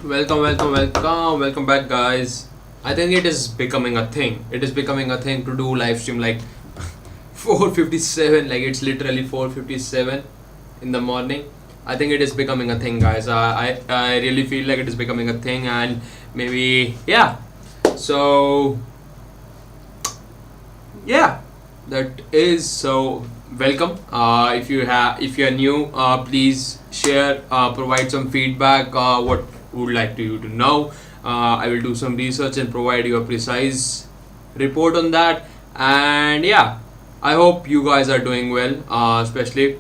Welcome back, guys. I think it is becoming a thing. It is becoming a thing to do live stream like 4:57. Like it's literally 4:57 in the morning. I think it is becoming a thing, guys. I really feel like it is becoming a thing, and maybe So yeah, that is so. Welcome. If you are new, please share, provide some feedback. What would like to you to know? I will do some research and provide you a precise report on that. And yeah, I hope you guys are doing well. Especially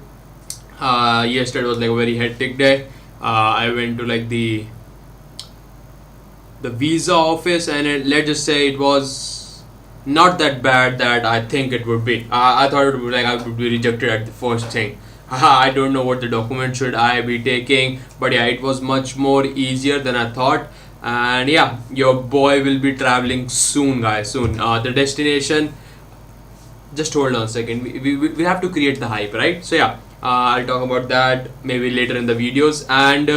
yesterday was like a very hectic day. I went to like the visa office, and let's just say it was not that bad that I think it would be. I thought it would be like I would be rejected at the first thing. I don't know what the document should I be taking, but yeah, it was much more easier than I thought. And yeah, your boy will be traveling soon, guys. Soon. The destination. Just hold on a second. We have to create the hype, right? So yeah, I'll talk about that maybe later in the videos. And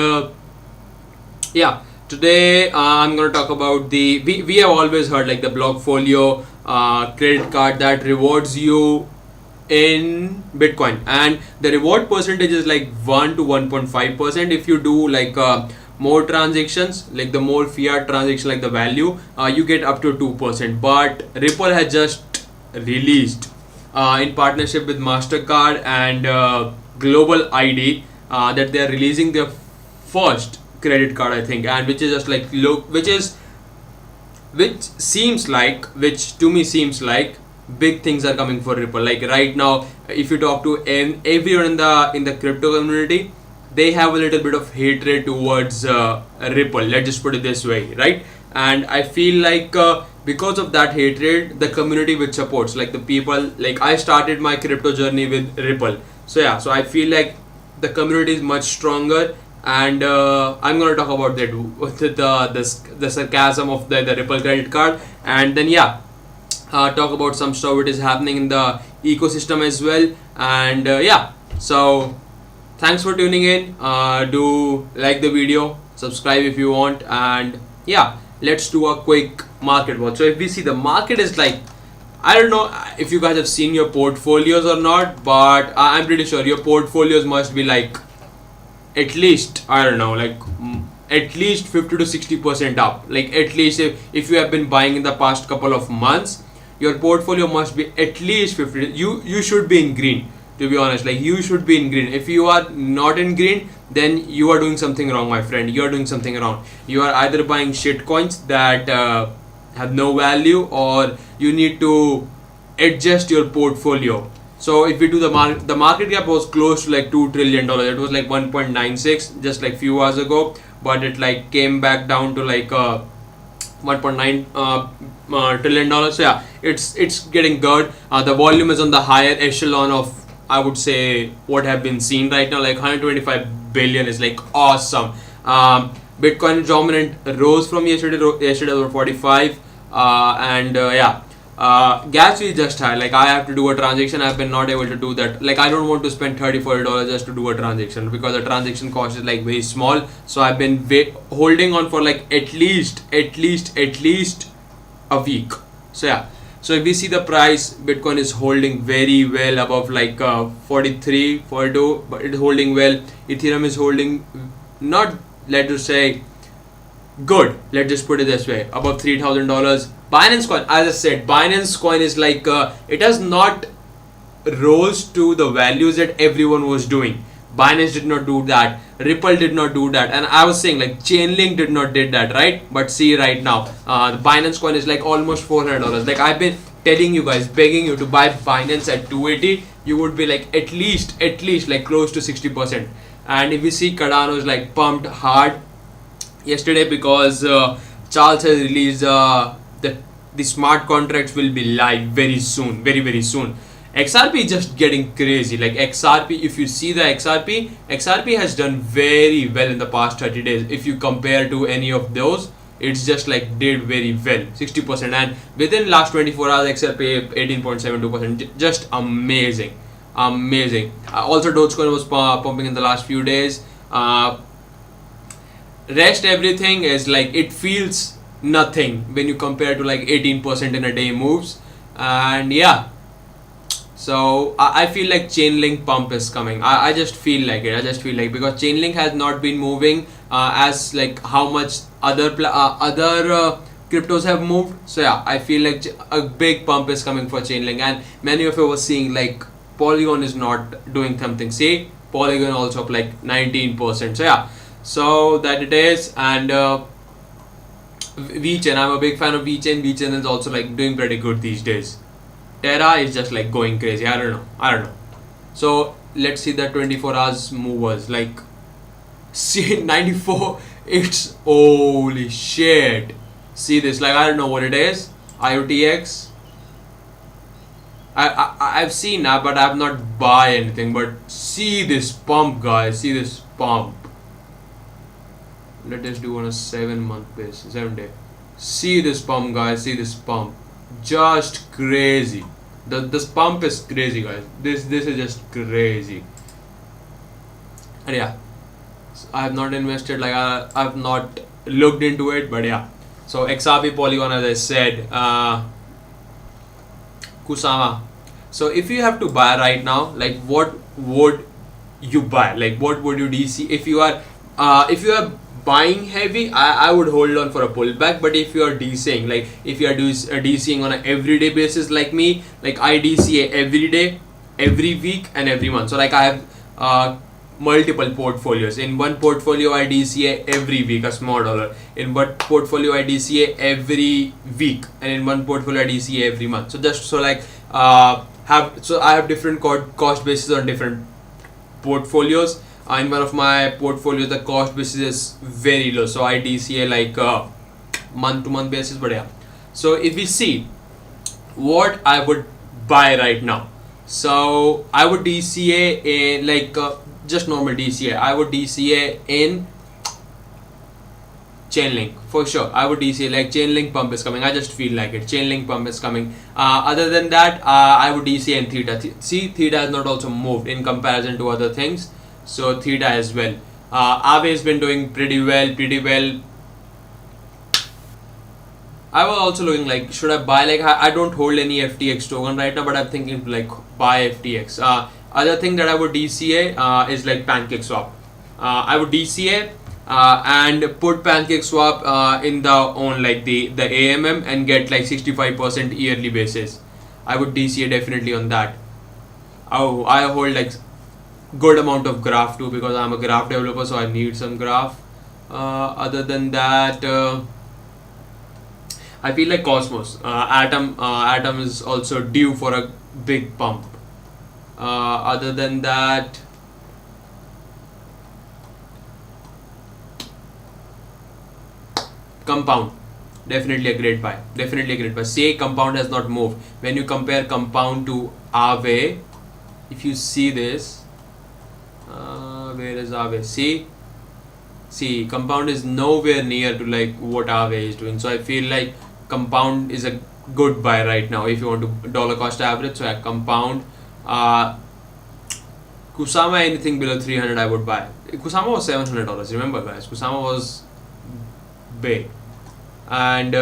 yeah, today I'm gonna talk about we have always heard like the Blockfolio credit card that rewards you in Bitcoin, and the reward percentage is like 1 to 1.5% if you do like more transactions, like the more fiat transaction, like the value, you get up to 2%. But Ripple has just released in partnership with MasterCard and Global ID that they are releasing their first credit card, I think, and which is just like which to me seems like big things are coming for Ripple. Like right now, if you talk to everyone in the crypto community, they have a little bit of hatred towards Ripple. Let's just put it this way, right? And I feel like because of that hatred, the community which supports, like the people, like I started my crypto journey with Ripple. So yeah, so I feel like the community is much stronger, and I'm gonna talk about that the sarcasm of the Ripple credit card, and then yeah, talk about some stuff which is happening in the ecosystem as well. And yeah, so thanks for tuning in. Do like the video, subscribe if you want, and yeah, let's do a quick market watch. So if we see, the market is like, I don't know if you guys have seen your portfolios or not, but I'm pretty sure your portfolios must be like at least, I don't know, like at least 50 to 60% up. Like at least if you have been buying in the past couple of months, your portfolio must be at least 50. You should be in green, to be honest. Like you should be in green. If you are not in green, then you are doing something wrong, my friend. You are doing something wrong. You are either buying shit coins that have no value, or you need to adjust your portfolio. So if we do the market cap was close to like $2 trillion. It was like 1.96 just like few hours ago, but it like came back down to like 1.9 trillion dollars. So yeah, it's getting good. The volume is on the higher echelon of, I would say, what have been seen right now. Like 125 billion is like awesome. Bitcoin dominant rose from yesterday over 45, and yeah. Gas fee is just high. Like I have to do a transaction, I've been not able to do that. Like I don't want to spend $30-40 just to do a transaction, because the transaction cost is like very small. So I've been holding on for like at least a week. So yeah, so if we see the price, Bitcoin is holding very well above like 43, 42, but it's holding well. Ethereum is holding not, let's just say, good. Let's just put it this way, above $3,000. Binance coin, as I said, Binance coin is like it has not rose to the values that everyone was doing. Binance did not do that. Ripple did not do that. And I was saying like Chainlink did not did that, right? But see right now, the Binance coin is like almost $400. Like I've been telling you guys, begging you to buy Binance at 280. You would be like at least like close to 60%. And if you see, Cardano is like pumped hard yesterday because Charles has released the smart contracts will be live very soon, very soon. XRP is just getting crazy. Like XRP, if you see the XRP has done very well in the past 30 days. If you compare to any of those, it's just like did very well, 60%. And within last 24 hours, XRP 18.72%, just amazing. Also, Dogecoin was pumping in the last few days. rest everything is like, it feels nothing when you compare to like 18% in a day moves. And yeah, so I feel like Chainlink pump is coming. I just feel like it. I just feel like, because Chainlink has not been moving as like how much other cryptos have moved. So yeah, I feel like a big pump is coming for Chainlink, and many of you were seeing like Polygon is not doing something. See, Polygon also up like 19%. So yeah, so that it is. And VeChain, I'm a big fan of VeChain. VeChain is also like doing pretty good these days. Terra is just like going crazy. I don't know. So let's see the 24 hours movers. Like, see 94. It's holy shit. See this? Like, I don't know what it is. IOTX. I've seen that, but I've not buy anything. But see this pump, guys. See this pump. Let us do on a 7-month basis, 7 day. See this pump, guys. See this pump. Just crazy. This pump is crazy, guys. This is just crazy. And yeah, I have not invested, like I've not looked into it, but yeah. So XRP, Polygon, as I said, Kusama. So if you have to buy right now, like what would you buy? Like what would you DC if you are buying heavy? I would hold on for a pullback. But if you are DCing, like if you are DCing on an everyday basis like me, like I DCA every day, every week, and every month. So like I have multiple portfolios. In one portfolio I DCA every week a small dollar. In one portfolio I DCA every week, and in one portfolio I DCA every month. So just so like I have different cost basis on different portfolios. In one of my portfolios, the cost basis is very low, so I DCA like month to month basis. But yeah, so if we see what I would buy right now, so I would DCA in like just normal DCA. I would DCA in Chainlink for sure. I would DCA, like Chainlink pump is coming. I just feel like it. Chainlink pump is coming. Other than that, I would DCA in Theta. See, Theta has not also moved in comparison to other things. So Theta as well. Aave has been doing pretty well. I was also looking like, should I buy? Like I don't hold any FTX token right now, but I'm thinking to like buy FTX. Other thing that I would DCA is like PancakeSwap. I would DCA and put PancakeSwap in the on like the AMM and get like 65% yearly basis. I would DCA definitely on that. Oh, I hold like good amount of graph too, because I'm a graph developer, so I need some graph. Other than that, I feel like Cosmos, Atom is also due for a big pump. Other than that, Compound, definitely a great buy. Say Compound has not moved. When you compare Compound to Aave, if you see this, where is Aave? See, Compound is nowhere near to like what Aave is doing. So I feel like Compound is a good buy right now if you want to dollar cost average. So yeah, Compound. Kusama, anything below 300 I would buy. Kusama was $700. Remember, guys, Kusama was big. And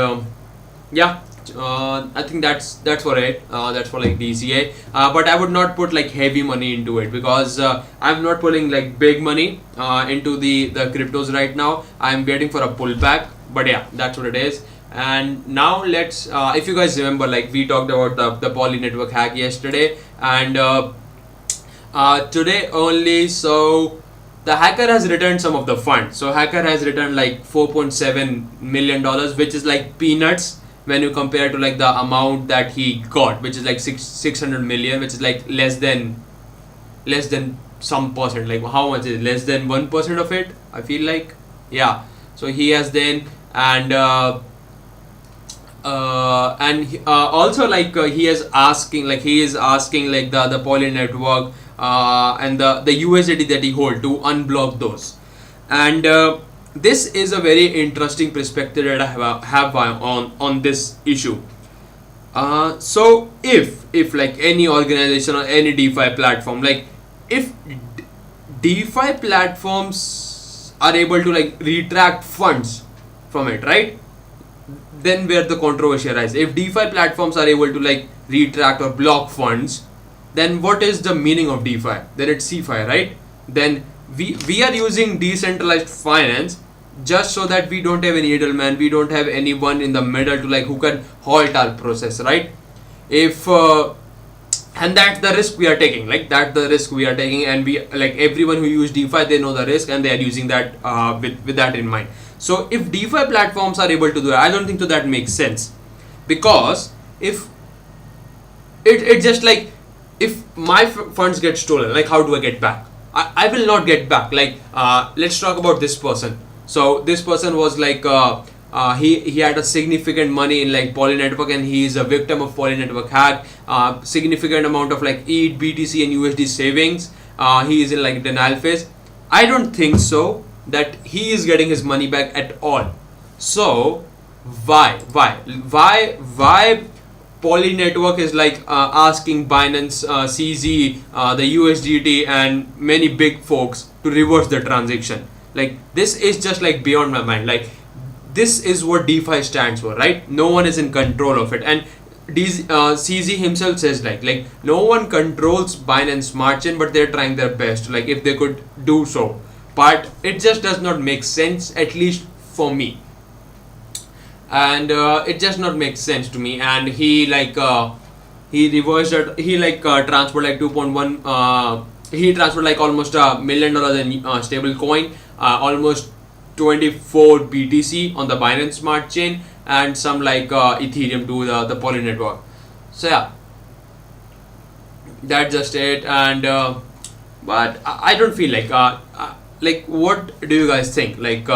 yeah, I think that's for it. That's for like DCA. But I would not put like heavy money into it, because I'm not putting like big money into the cryptos right now. I'm waiting for a pullback. But yeah, that's what it is. And now let's if you guys remember, like we talked about the Poly network hack yesterday, and today only. So the hacker has returned some of the funds. So hacker has returned like $4.7 million, which is like peanuts when you compare to like the amount that he got, which is like 600 million, which is like less than some percent. Like how much is it? Less than 1% of it, I feel like. Yeah, so he has then, and also like he is asking like the Poly network and the USDT that he hold to unblock those. And this is a very interesting perspective that I have on this issue. So if like any organization or any DeFi platform, like if DeFi platforms are able to like retract funds from it, right? Then where the controversy arises. If DeFi platforms are able to like retract or block funds, then what is the meaning of DeFi? Then it's CeFi, right? Then we are using decentralized finance just so that we don't have any middleman, we don't have anyone in the middle to like who can halt our process, right? If and that's the risk we are taking, like that's the risk we are taking, and we like everyone who use DeFi, they know the risk and they are using that with that in mind. So if DeFi platforms are able to do that, I don't think so that makes sense, because if it just like, if my funds get stolen, like how do I get back? I will not get back. Like let's talk about this person. So this person was like he had a significant money in like Poly network, and he is a victim of Poly network hack. Significant amount of like ETH, BTC and USD savings. He is in like denial phase. I don't think so that he is getting his money back at all. So why Poly network is like asking Binance, CZ, the USDT and many big folks to reverse the transaction? Like this is just like beyond my mind. Like this is what DeFi stands for, right? No one is in control of it, and CZ himself says like no one controls Binance Smart Chain, but they're trying their best, like if they could do so. But it just does not make sense, at least for me. And it just not make sense to me. And he like he reversed it. He like transferred like 2.1. He transferred like almost $1 million in stable coin, almost 24 BTC on the Binance Smart Chain, and some like Ethereum to the Poly network. So yeah, that's just it. And but I don't feel like what do you guys think? Like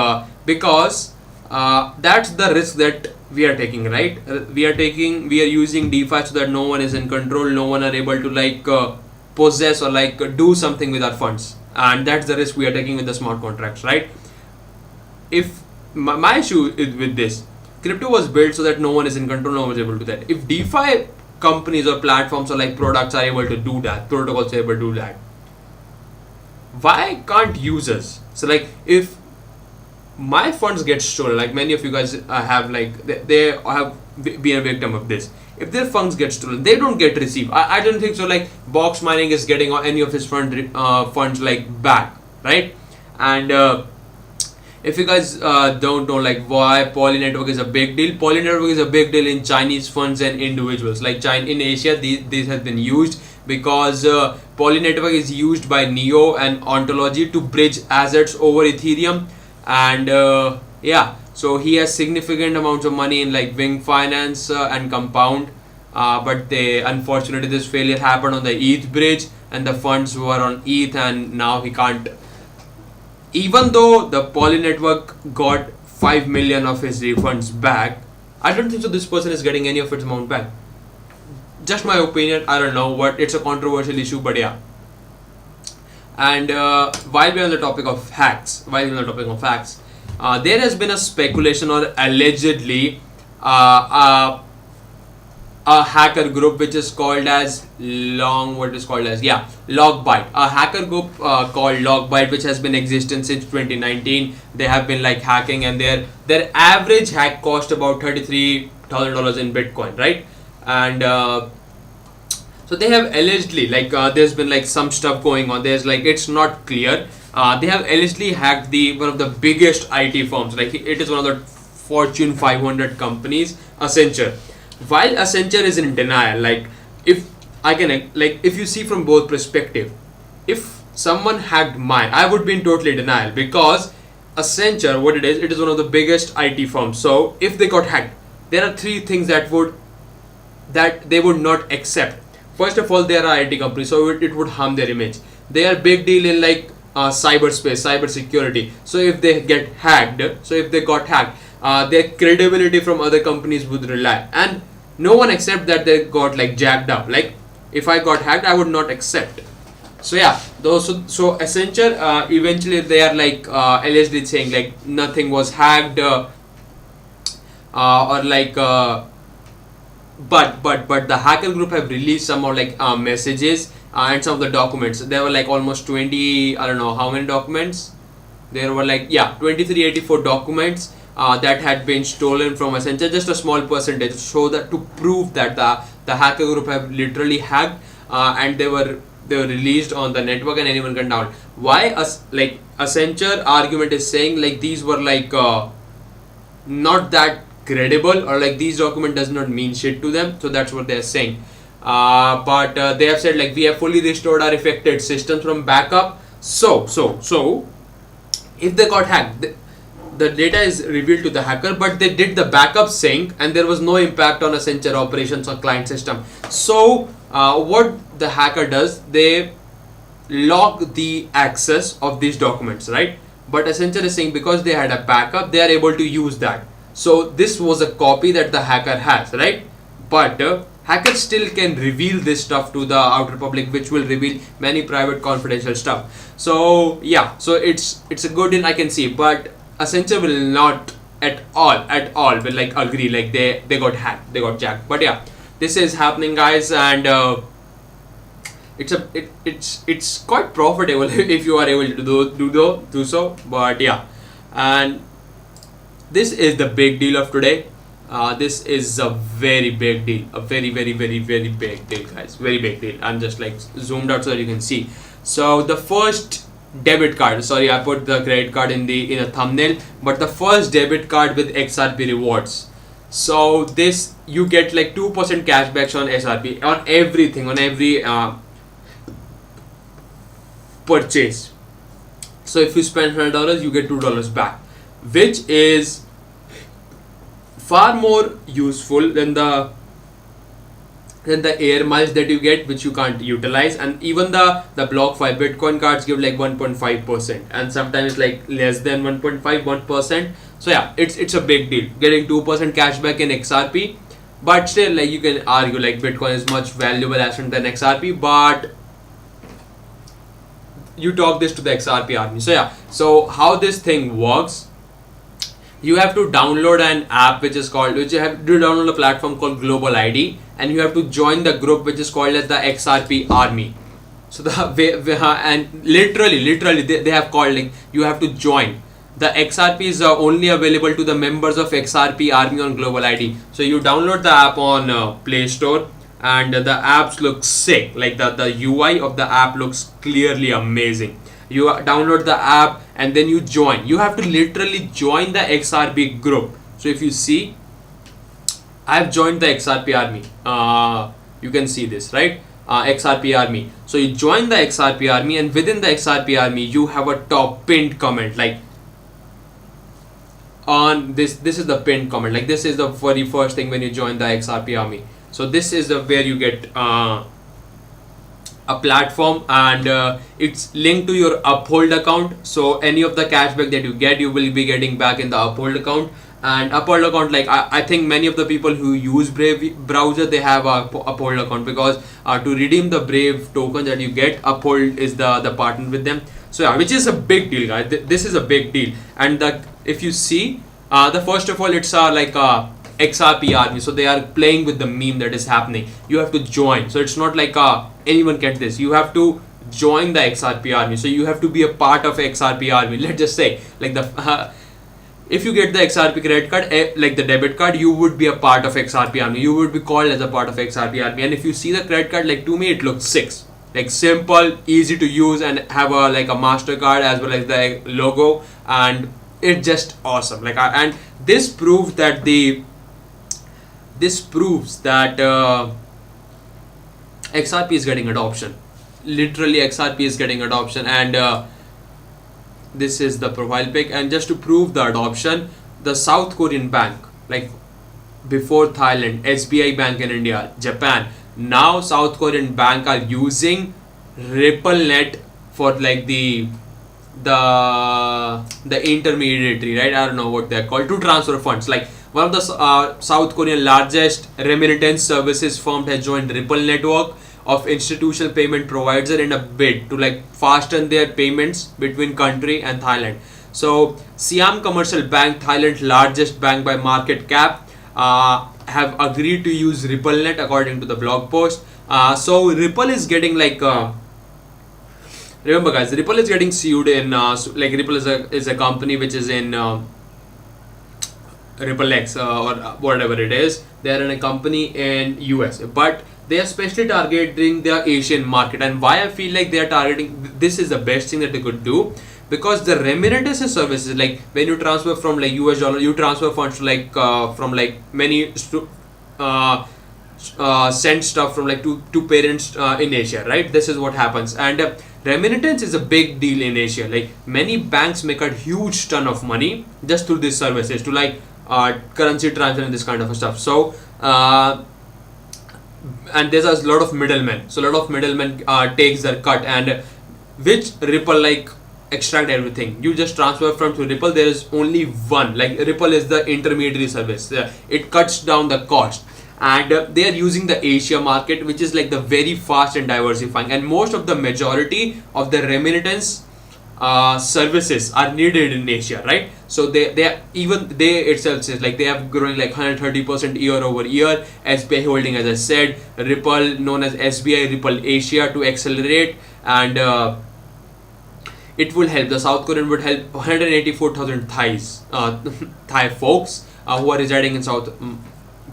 because that's the risk that we are taking, right? We are using DeFi so that no one is in control, no one are able to like possess or like do something with our funds, and that's the risk we are taking with the smart contracts, right? If my issue is with this, crypto was built so that no one is in control, no one is able to do that. If DeFi companies or platforms or like products are able to do that, protocols are able to do that, why can't users? So like if my funds get stolen, like many of you guys have like they have been a victim of this. If their funds get stolen, they don't get received. I don't think so like Box Mining is getting any of his funds like back, right? And if you guys don't know like why Poly network is a big deal, Poly network is a big deal in Chinese funds and individuals. Like in Asia, this has been used because Poly network is used by Neo and Ontology to bridge assets over Ethereum. And yeah, so he has significant amounts of money in like Wing Finance and Compound, but unfortunately this failure happened on the ETH bridge, and the funds were on ETH, and now he can't. Even though the Poly network got 5 million of his refunds back, I don't think so this person is getting any of its amount back. Just my opinion, I don't know what, it's a controversial issue, but yeah. And while we're on the topic of hacks, there has been a speculation, or allegedly a hacker group which is called as Logbyte. A hacker group called Logbyte, which has been existing since 2019. They have been like hacking, and their average hack cost about $33,000 in Bitcoin, right? And so they have allegedly like there's been like some stuff going on. There's like, it's not clear. They have allegedly hacked one of the biggest IT firms. Like it is one of the Fortune 500 companies, Accenture. While Accenture is in denial, like if you see from both perspective, if someone hacked mine, I would be in totally denial, because Accenture, what it is one of the biggest IT firms. So if they got hacked, there are three things that they would not accept. First of all, they are an IT company, so it would harm their image. They are big deal in like cyberspace, cyber security. So if they got hacked, their credibility from other companies would rely, and no one accept that they got like jacked up. Like if I got hacked, I would not accept. So yeah, so Accenture eventually they are like allegedly saying like nothing was hacked, or like but the hacker group have released some more like messages and some of the documents. There were like almost 20, I don't know how many documents, there were like 2384 documents that had been stolen from Accenture, just a small percentage, so that to prove that the hacker group have literally hacked, and they were released on the network and anyone can download. Why like Accenture argument is saying like these were like not that credible, or like these document does not mean shit to them, so that's what they're saying. But they have said like we have fully restored our affected systems from backup. So if they got hacked, the data is revealed to the hacker, but they did the backup sync and there was no impact on Accenture operations or client system. So what the hacker does, they lock the access of these documents, right? But Accenture is saying because they had a backup, they are able to use that. So this was a copy that the hacker has, right? But hackers still can reveal this stuff to the outer public, which will reveal many private confidential stuff. So yeah, so it's a good in, I can see, but Accenture will not at all will like agree like they got hacked, they got jacked. But yeah, this is happening, guys, and it's quite profitable if you are able to do so. But yeah, and this is the big deal of today. This is a very big deal, a very big deal, guys, very big deal. I'm just like zoomed out so that you can see. So the first debit card, sorry, I put the credit card in a thumbnail, but the first debit card with XRP rewards. So this, you get like 2% cashbacks on SRP, on everything, on every purchase. So if you spend $100, you get $2 back, which is far more useful than the air miles that you get, which you can't utilize. And even the BlockFi Bitcoin cards give like 1.5%, and sometimes like less than 1.51%. So yeah, it's a big deal getting 2% cashback in XRP. But still, like, you can argue like Bitcoin is much valuable asset than XRP, but you talk this to the XRP army. So yeah, so how this thing works, you have to download an app which you have to download a platform called Global ID, and you have to join the group which is called as the XRP army. So and literally they have called like you have to join. The XRP is only available to the members of XRP army on Global ID. So you download the app on Play Store, and the apps look sick. Like the UI of the app looks clearly amazing. You download the app and then you join. You have to literally join the XRP group. So if you see, I've joined the XRP army. You can see this, right? XRP army. So you join the XRP army, and within the XRP army, you have a top pinned comment. Like on this is the pinned comment. Like this is the very first thing when you join the XRP army. So this is where you get a platform, and it's linked to your Uphold account. So any of the cashback that you get, you will be getting back in the Uphold account. And Uphold account, like I think many of the people who use Brave browser, they have a Uphold account, because to redeem the Brave token that you get, Uphold is the partner with them. So yeah, which is a big deal, guys. This is a big deal. And if you see, the first of all, it's like XRP army. So they are playing with the meme that is happening. You have to join. So it's not like anyone get this. You have to join the XRP army. So you have to be a part of XRP army. Let's just say like if you get the XRP credit card, like the debit card, you would be a part of XRP army. You would be called as a part of XRP army. And if you see the credit card, like to me it looks sick. Like simple, easy to use, and have a like a MasterCard as well as the logo, and it's just awesome. Like and this proves that XRP is getting adoption. Literally, XRP is getting adoption, and this is the profile pic. And just to prove the adoption, the South Korean bank, like before Thailand, SBI Bank in India, Japan, now South Korean bank are using RippleNET for like the intermediary, right? I don't know what they're called, to transfer funds. Like one of the South Korean largest remittance services firm has joined Ripple network of institutional payment provider in a bid to like fasten their payments between country and Thailand. So Siam Commercial Bank, Thailand's largest bank by market cap, have agreed to use RippleNet according to the blog post. So Ripple is getting like remember guys, Ripple is getting sued in like Ripple is a company which is in RippleX or whatever it is. They are in a company in US, but they are especially targeting the Asian market. And why I feel like they are targeting this is the best thing that they could do, because the remittance services, like when you transfer from like US dollar, you transfer funds to like from like many send stuff from like to parents in Asia, right? This is what happens. And remittance is a big deal in Asia. Like many banks make a huge ton of money just through these services, to like currency transfer and this kind of stuff. So and there's a lot of middlemen. So a lot of middlemen takes their cut, and which Ripple like extract everything. You just transfer from to Ripple. There is only one. Like Ripple is the intermediary service. It cuts down the cost, and they are using the Asia market, which is like the very fast and diversifying. And most of the majority of the remittance services are needed in Asia, right? So they itself says like they have growing like 130% year over year. SBI holding, as I said, Ripple known as SBI Ripple Asia to accelerate, and it will help. The South Korean would help 184,000 Thai folks who are residing in South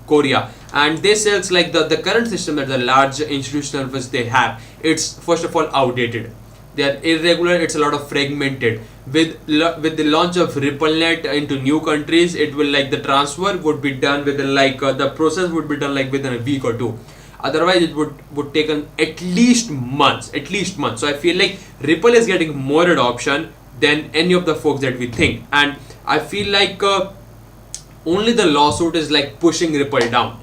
Korea, and they sells like the current system that the large institutional investors they have. It's first of all outdated. They are irregular. It's a lot of fragmented. With the launch of RippleNET into new countries, it will like the transfer would be done within like the process would be done like within a week or two. Otherwise, it would take at least months. So I feel like Ripple is getting more adoption than any of the folks that we think, and I feel like only the lawsuit is like pushing Ripple down.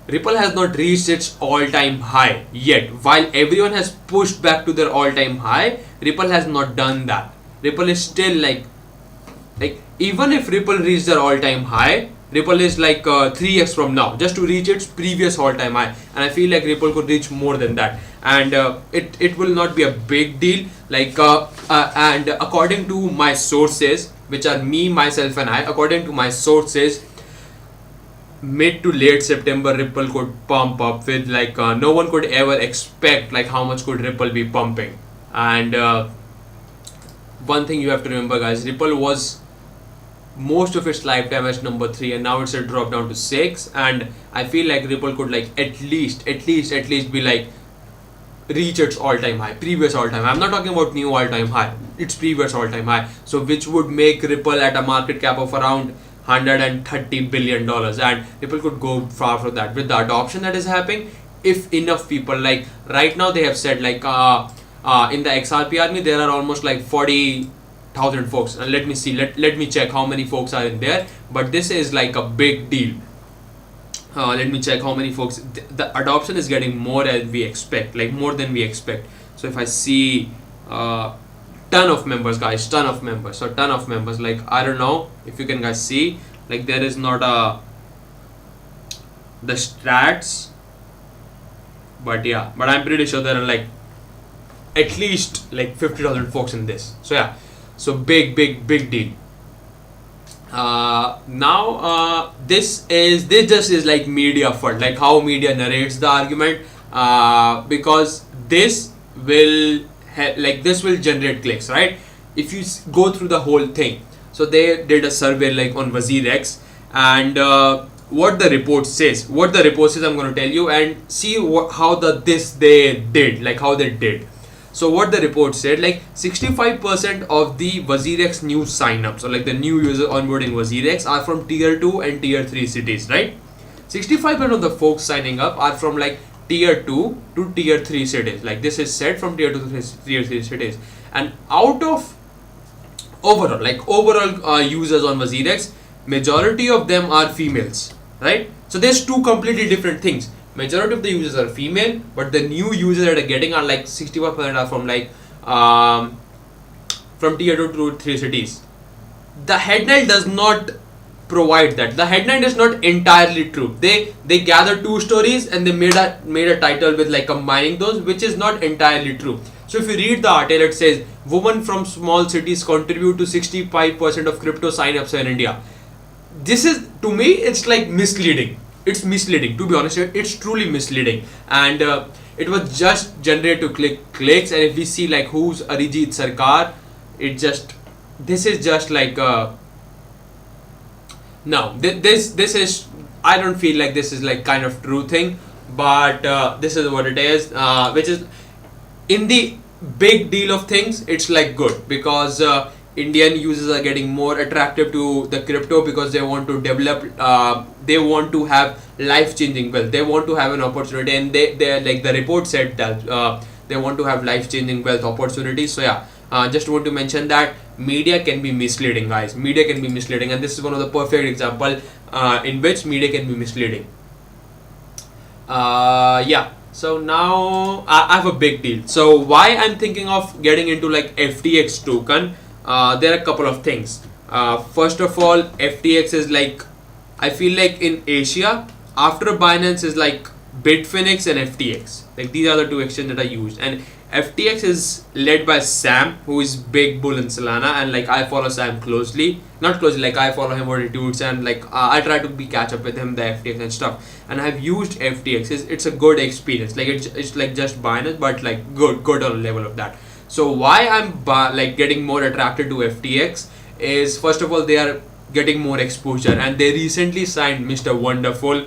Ripple has not reached its all-time high yet. While everyone has pushed back to their all-time high, Ripple has not done that. Ripple is still like even if Ripple reached their all-time high, Ripple is like 3x from now, just to reach its previous all-time high. And I feel like Ripple could reach more than that. And it will not be a big deal. Like and according to my sources, which are me, myself, and I, according to my sources, mid to late September Ripple could pump up with like no one could ever expect like how much could Ripple be pumping. And one thing you have to remember guys, Ripple was most of its lifetime as number 3, and now it's a drop down to 6, and I feel like Ripple could like at least be like reach its all-time high, previous all-time high. I'm not talking about new all-time high, its previous all-time high. So which would make Ripple at a market cap of around $130 billion, and Ripple could go far from that with the adoption that is happening. If enough people, like right now they have said like in the XRP army there are almost like 40,000 folks, and let me see, let me check how many folks are in there, but this is like a big deal. Let me check how many folks. The adoption is getting more as we expect, like more than we expect. So if I see ton of members guys, ton of members, like I don't know if you can guys see, like there is not the stats, but yeah, but I'm pretty sure there are like at least like 50,000 folks in this. So yeah, so big deal. Now this just is like media fault, like how media narrates the argument, because this will this will generate clicks, right? If you go through the whole thing. So they did a survey like on WazirX, and what the report says, I'm going to tell you, and see how they did. So what the report said, like 65% of the WazirX new signups, or like the new user onboarding WazirX, are from tier 2 and tier 3 cities, right? 65% of the folks signing up are from like tier 2 to tier 3 cities. Like this is said from tier 2 to tier 3 cities. And out of overall users on WazirX, majority of them are females, right? So there's two completely different things. Majority of the users are female, but the new users that are getting are like 65% are from like from tier 2 to 3 cities. The headline does not provide that. The headline is not entirely true. They gathered two stories and they made a title with like combining those, which is not entirely true. So if you read the article, it says women from small cities contribute to 65% of crypto signups in India. This is, to me, it's like misleading. It's misleading, to be honest. It's truly misleading. And it was just generated to clicks. And if we see like who's Arijit Sarkar, it just, this is just like no, this is, I don't feel like this is like kind of true thing, but this is what it is, which is in the big deal of things, it's like good, because Indian users are getting more attractive to the crypto because they want to develop, they want to have life-changing wealth, they want to have an opportunity, and they like the report said that they want to have life-changing wealth opportunities. So yeah, just want to mention that media can be misleading, guys. Media can be misleading, and this is one of the perfect example in which media can be misleading. Yeah. So now I have a big deal. So why I'm thinking of getting into like FTX token? There are a couple of things. First of all, FTX is like, I feel like in Asia, after Binance is like Bitfinex and FTX. Like these are the two exchanges that I used, and FTX is led by Sam, who is big bull in Solana, and like I follow Sam closely, not closely, like I follow him what he does, and like I try to be catch up with him, the FTX and stuff. And I've used FTX. It's a good experience. Like it's like just Binance, but like good on the level of that. So why I'm like getting more attracted to FTX is, first of all, they are getting more exposure, and they recently signed Mr. Wonderful,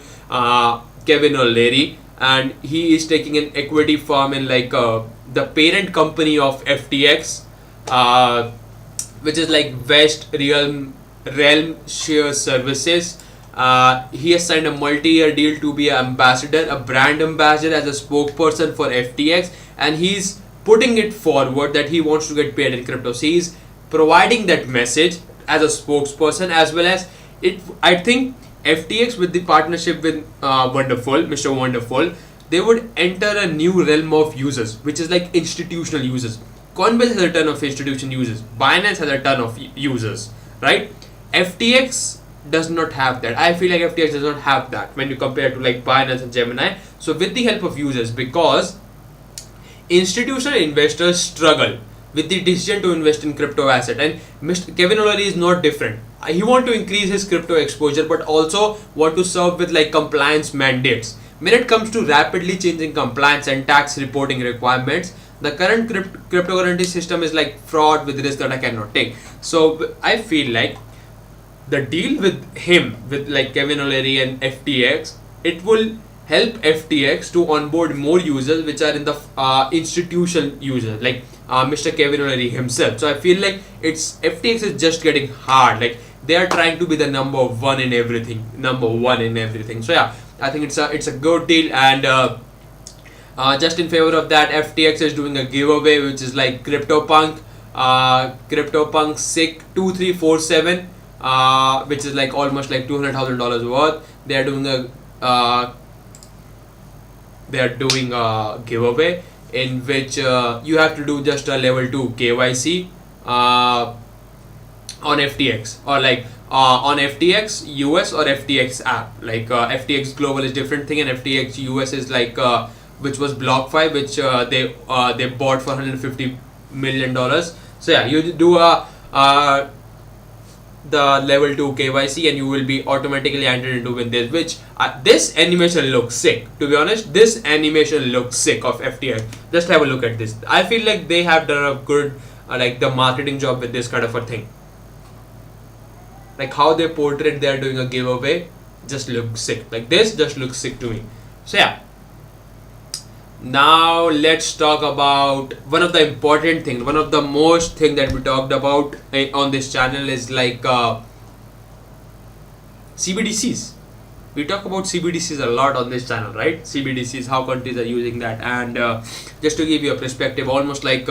Kevin O'Leary, and he is taking an equity firm in like the parent company of FTX, which is like West Realm Share Services. He has signed a multi-year deal to be an ambassador, a brand ambassador, as a spokesperson for FTX, and he's putting it forward that he wants to get paid in crypto. So he's providing that message as a spokesperson, as well as it. I think FTX, with the partnership with Mr. Wonderful, they would enter a new realm of users, which is like institutional users. Coinbase has a ton of institutional users. Binance has a ton of users, right? FTX does not have that. I feel like FTX does not have that when you compare to like Binance and Gemini. So with the help of users, because institutional investors struggle with the decision to invest in crypto asset, and Mr. Kevin O'Leary is not different. He want to increase his crypto exposure, but also want to serve with like compliance mandates. When it comes to rapidly changing compliance and tax reporting requirements, the current cryptocurrency system is like fraud with risk that I cannot take. So I feel like the deal with him, with like Kevin O'Leary and FTX, it will help FTX to onboard more users, which are in the institutional users, like Mr. Kevin O'Leary himself. So I feel like FTX is just getting hard. Like they are trying to be the number one in everything. So yeah, I think it's a good deal, and just in favor of that, FTX is doing a giveaway, which is like CryptoPunk SIC 2347, which is like almost like $200,000 worth. They are doing a giveaway in which you have to do just a level 2 KYC on FTX, or like on FTX US or FTX app. Like FTX Global is different thing, and FTX US is like which was BlockFi, which they bought for $150 million. So yeah, you do the level 2 KYC, and you will be automatically entered into win this, which this animation looks sick. To be honest, this animation looks sick of FTX. Just have a look at this. I feel like they have done a good like the marketing job with this kind of a thing. Like how they portrayed they are doing a giveaway just looks sick. Like this just looks sick to me. So yeah, now let's talk about one of the important things, one of the most thing that we talked about on this channel is like CBDCs. We talk about CBDCs a lot on this channel, right? CBDCs, how countries are using that, and just to give you a perspective, almost like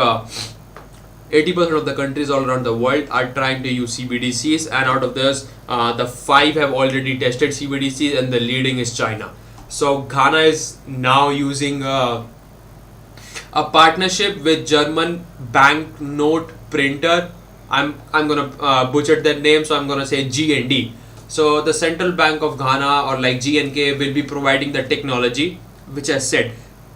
80% of the countries all around the world are trying to use CBDCs, and out of this, the 5 have already tested CBDCs, and the leading is China. So Ghana is now using a partnership with German banknote printer. I'm gonna butcher that name, so I'm gonna say GND. So the Central Bank of Ghana, or like GNK, will be providing the technology, which I said.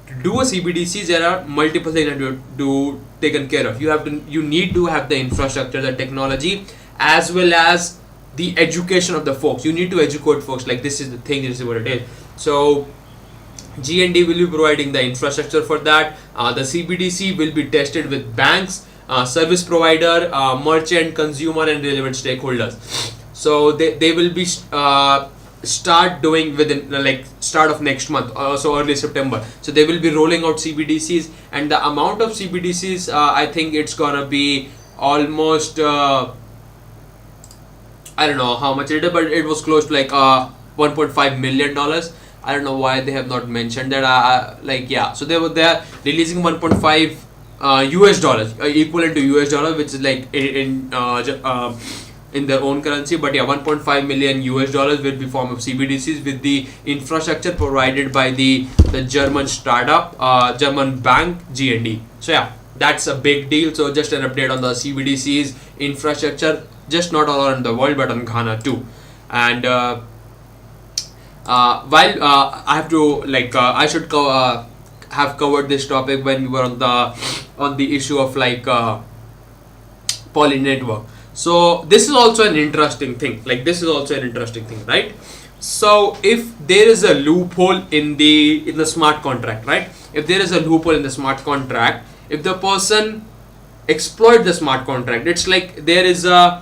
To do a CBDC, there are multiple things that you do taken care of. You need to have the infrastructure, the technology, as well as the education of the folks. You need to educate folks, like this is the thing, this is what it is. So GND will be providing the infrastructure for that. The CBDC will be tested with banks, service provider, merchant, consumer, and relevant stakeholders. So they will be start doing within like start of next month, so early September. So they will be rolling out CBDCs, and the amount of CBDCs, I think it's gonna be almost I don't know how much it is, but it was close to like $1.5 million. I don't know why they have not mentioned that. Like yeah, so they are releasing 1.5 US dollars, equivalent to US dollar, which is like in their own currency. But yeah, 1.5 million US dollars will be form of CBDCs with the infrastructure provided by the German startup, German bank GND. So yeah, that's a big deal. So just an update on the CBDCs infrastructure, just not all around the world, but on Ghana too. And while I have to like I should have covered this topic when we were on the issue of like poly network. So this is also an interesting thing. Like this is also an interesting thing, right? So if there is a loophole in the smart contract, right? If there is a loophole in the smart contract, if the person exploit the smart contract, it's like there is a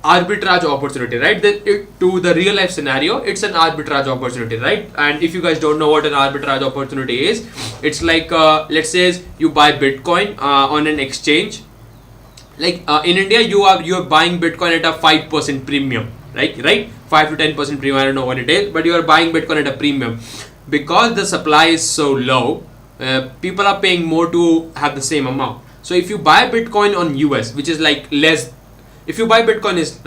arbitrage opportunity, right? To the real life scenario, it's an arbitrage opportunity, right? And if you guys don't know what an arbitrage opportunity is, it's like let's say you buy Bitcoin on an exchange. Like in India, you are buying Bitcoin at a 5% premium, right? 5 to 10% premium. I don't know what it is, but you are buying Bitcoin at a premium because the supply is so low. People are paying more to have the same amount. So if you buy Bitcoin on US, which is like less. If you buy Bitcoin is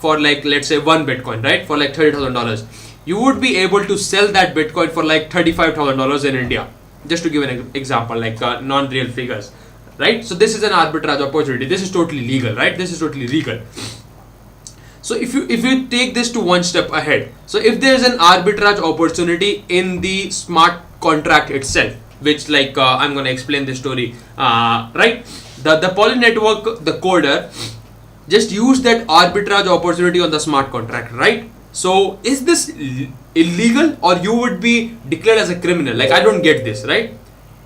for like let's say one Bitcoin, right, for like $30,000, you would be able to sell that Bitcoin for like $35,000 in India. Just to give an example, like non-real figures, right? So this is an arbitrage opportunity. This is totally legal, right? This is totally legal. So if you take this to one step ahead, so if there is an arbitrage opportunity in the smart contract itself, which like I'm gonna explain this story, right? The poly network, the coder, just use that arbitrage opportunity on the smart contract, right? So is this illegal, or you would be declared as a criminal? Like I don't get this, right?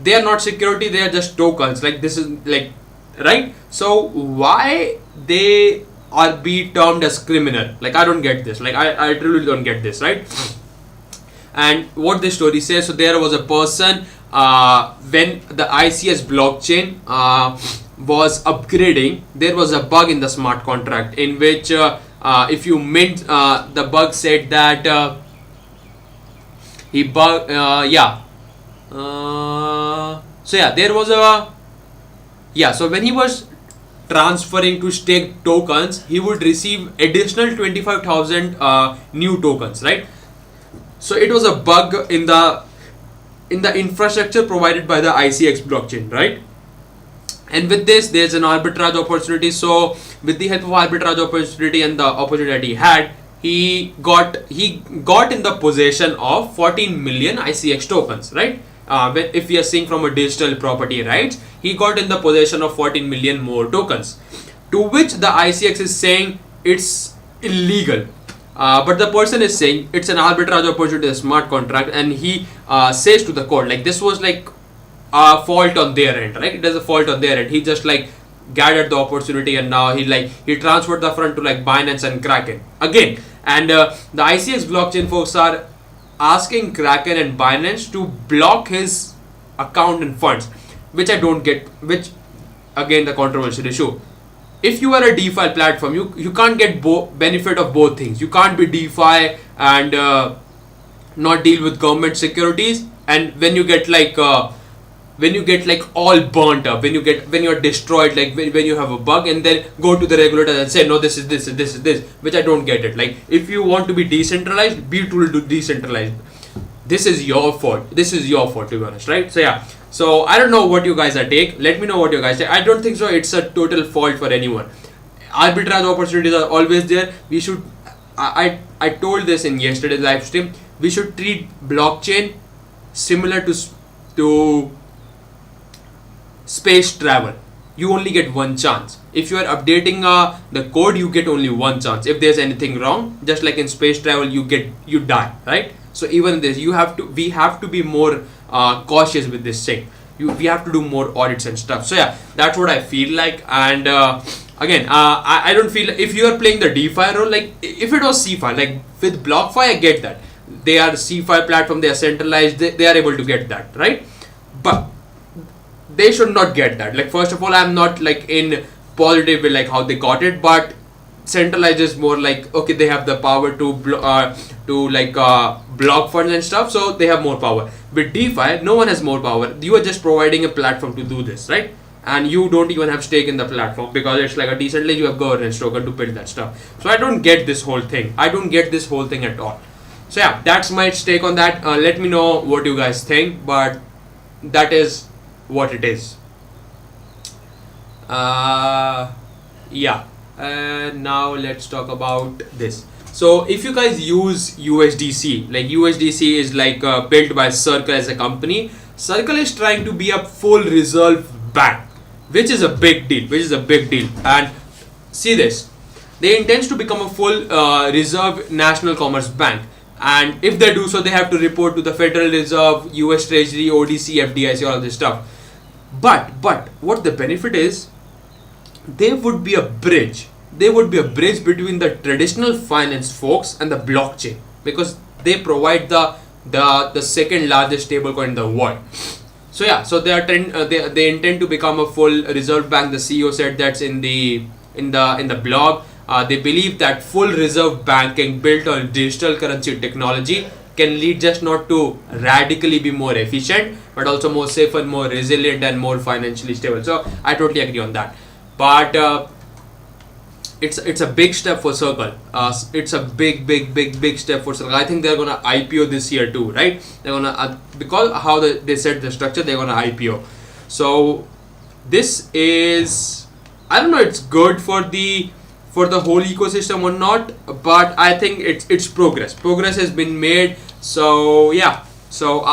They are not security, they are just tokens. Like this is like, right? So why they are be termed as criminal? Like I don't get this. Like I truly don't get this, right? And what this story says, so there was a person when the ICS blockchain was upgrading, there was a bug in the smart contract in which if you mint, the bug said that so yeah, there was so when he was transferring to stake tokens, he would receive additional 25,000 new tokens, right? So it was a bug in the infrastructure provided by the ICX blockchain, right? And with this, there's an arbitrage opportunity. So with the help of arbitrage opportunity and the opportunity that he had, he got in the possession of 14 million ICX tokens, right? If we are seeing from a digital property rights, he got in the possession of 14 million more tokens, to which the ICX is saying it's illegal. But the person is saying it's an arbitrage opportunity, a smart contract, and he says to the court, like this was like a fault on their end, right? It is a fault on their end. He just like gathered the opportunity, and now he transferred the front to like Binance and Kraken again. And the ICX blockchain folks are asking Kraken and Binance to block his account and funds, which I don't get. Which again, the controversial issue. If you are a DeFi platform, you can't get benefit of both things. You can't be DeFi and not deal with government securities. And when you get like all burnt up, when you're destroyed, like when you have a bug, and then go to the regulator and say no, this is this, which I don't get it. Like if you want to be decentralized, be truly decentralized. This is your fault. This is your fault, to be honest, right? So yeah. So I don't know what you guys are take. Let me know what you guys take. I don't think so. It's a total fault for anyone. Arbitrage opportunities are always there. We should. I told this in yesterday's live stream. We should treat blockchain similar to space travel. You only get one chance. If you are updating the code, you get only one chance. If there's anything wrong, just like in space travel, you die, right? So even this, we have to be more cautious with this thing. We have to do more audits and stuff. So yeah, that's what I feel like. And again, I don't feel, if you are playing the DeFi role, like if it was CeFi, like with BlockFi, I get that they are CeFi platform, they are centralized, they are able to get that, right? But they should not get that. Like, first of all, I'm not like in positive with like how they got it, but centralized is more like, okay, they have the power to block funds and stuff, so they have more power. With DeFi, no one has more power. You are just providing a platform to do this, right? And you don't even have stake in the platform, because it's like a decentralized, you have governance token to build that stuff. So I don't get this whole thing. I don't get this whole thing at all. So yeah, that's my take on that. Let me know what you guys think, but that is what it is. Yeah. Now let's talk about this. So if you guys use USDC, like USDC is like built by Circle as a company. Circle is trying to be a full reserve bank, which is a big deal. And see this, they intend to become a full reserve national commerce bank. And if they do so, they have to report to the Federal Reserve, US Treasury, ODC, FDIC, all this stuff. But what the benefit is, there would be a bridge. There would be a bridge between the traditional finance folks and the blockchain, because they provide the second largest stablecoin in the world. So yeah, so they intend to become a full reserve bank. The CEO said that's in the blog. They believe that full reserve banking built on digital currency technology can lead just not to radically be more efficient, but also more safe and more resilient and more financially stable. So I totally agree on that. But it's a big step for Circle. It's a big step for Circle. I think they're gonna IPO this year too, right? They're gonna because how they set the structure, they're gonna IPO. So this is, I don't know, it's good for the whole ecosystem or not, but I think it's progress. Progress has been made. So yeah, so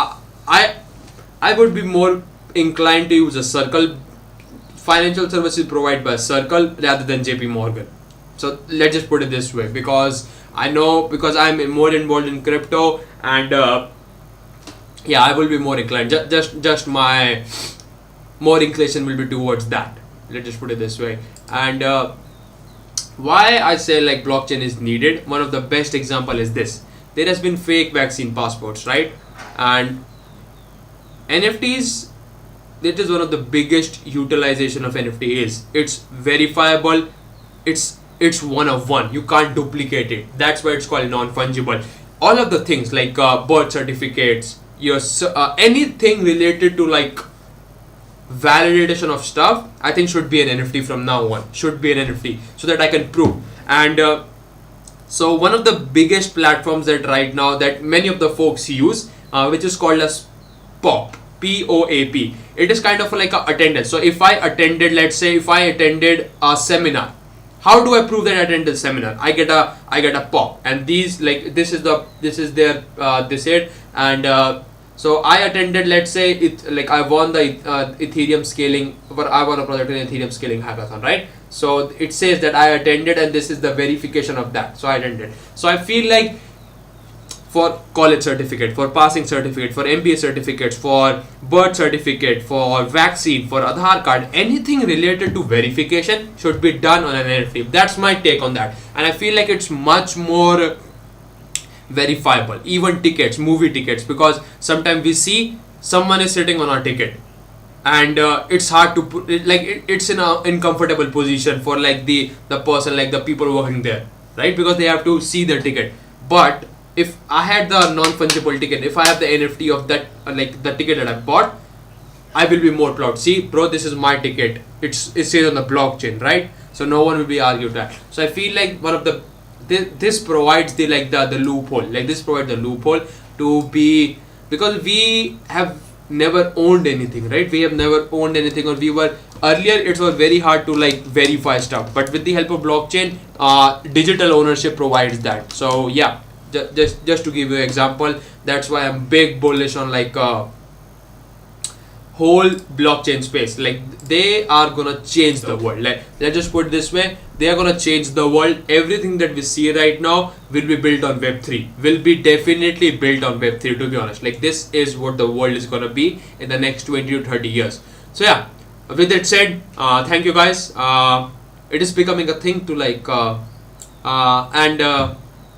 I would be more inclined to use a Circle financial services provided by Circle rather than JP Morgan. So let's just put it this way, because I know, because I'm more involved in crypto, and yeah, I will be more inclined. Just my more inclination will be towards that. Let's just put it this way. And why I say like blockchain is needed, one of the best example is this. There has been fake vaccine passports, right? And NFTs, that is one of the biggest utilization of NFT is. It's verifiable. It's one of one. You can't duplicate it. That's why it's called non-fungible. All of the things like birth certificates, your anything related to like validation of stuff, I think should be an NFT from now on. Should be an NFT, so that I can prove. And so one of the biggest platforms that right now that many of the folks use, which is called as POP. POAP. It is kind of like a attendance. So if I attended, let's say if I attended a seminar, how do I prove that I attended the seminar? I get a POP, and these, like, this is their this it. And so I attended, let's say it, like I won the Ethereum scaling, but I won a project in Ethereum scaling hackathon, right? So it says that I attended, and this is the verification of that. So I attended. So I feel like for college certificate, for passing certificate, for MBA certificates, for birth certificate, for vaccine, for Aadhaar card, anything related to verification should be done on an NFT. That's my take on that. And I feel like it's much more verifiable. Even tickets, movie tickets, because sometimes we see someone is sitting on our ticket, and it's hard to put it, like it's in a uncomfortable position for like the person, like the people working there, right? Because they have to see the ticket. But if I had the non-fungible ticket, if I have the NFT of that, like the ticket that I bought, I will be more proud. See, bro, this is my ticket. It says on the blockchain, right? So no one will be argued that. So I feel like one of the this provides the loophole. Like this provides the loophole to be, because we have never owned anything, right? We have never owned anything, or we were earlier. It was very hard to like verify stuff. But with the help of blockchain, digital ownership provides that. So yeah. Just to give you an example, that's why I'm big bullish on like whole blockchain space. Like they are gonna change the world. Let's just put it this way, they are gonna change the world. Everything that we see right now will be built on Web3, will be definitely built on Web3, to be honest. Like, this is what the world is gonna be in the next 20 to 30 years. So yeah, with that said, thank you guys. It is becoming a thing to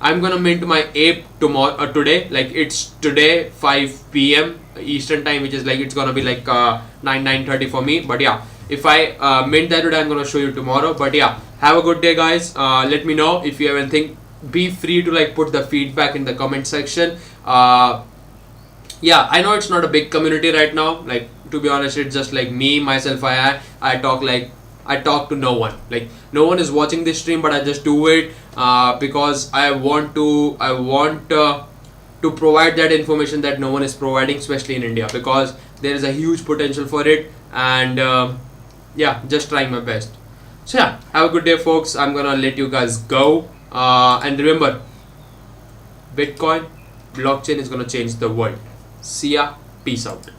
I'm gonna mint my ape tomorrow, today. Like, it's today 5 p.m. Eastern time, which is like, it's gonna be like 9:30 for me. But yeah, if I mint that today, I'm gonna show you tomorrow. But yeah, have a good day, guys. Let me know if you have anything. Be free to like put the feedback in the comment section. Yeah, I know it's not a big community right now. Like, to be honest, it's just like me, myself. I talk to no one. Like, no one is watching this stream, but I just do it because I want to provide that information that no one is providing, especially in India, because there is a huge potential for it. And yeah, just trying my best. So yeah, have a good day, folks. I'm gonna let you guys go. And remember, Bitcoin blockchain is gonna change the world. See ya. Peace out.